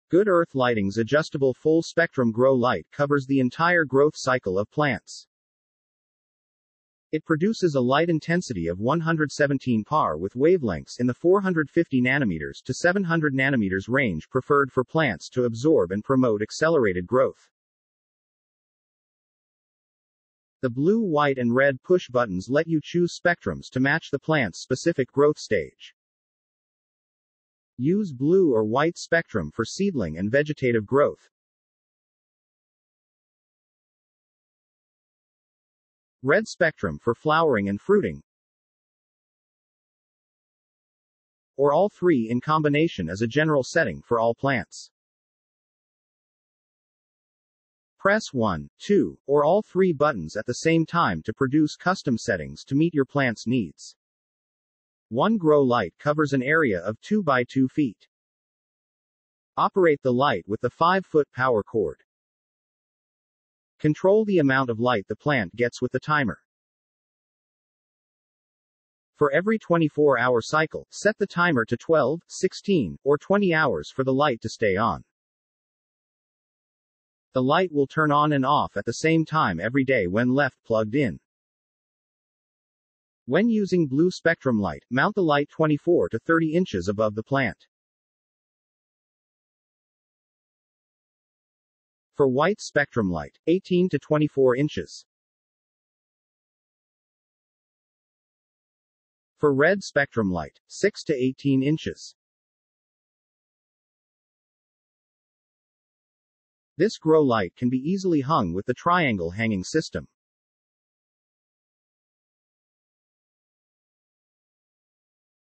Good Earth Lighting's adjustable full-spectrum grow light covers the entire growth cycle of plants. It produces a light intensity of 117 par with wavelengths in the 450 nanometers to 700 nanometers range preferred for plants to absorb and promote accelerated growth. The blue, white and red push buttons let you choose spectrums to match the plant's specific growth stage. Use blue or white spectrum for seedling and vegetative growth. Red spectrum for flowering and fruiting. Or all three in combination as a general setting for all plants. Press 1, 2, or all three buttons at the same time to produce custom settings to meet your plant's needs. One grow light covers an area of 2 by 2 feet. Operate the light with the 5-foot power cord. Control the amount of light the plant gets with the timer. For every 24-hour cycle, set the timer to 12, 16, or 20 hours for the light to stay on. The light will turn on and off at the same time every day when left plugged in. When using blue spectrum light, mount the light 24 to 30 inches above the plant. For white spectrum light, 18 to 24 inches. For red spectrum light, 6 to 18 inches. This grow light can be easily hung with the triangle hanging system.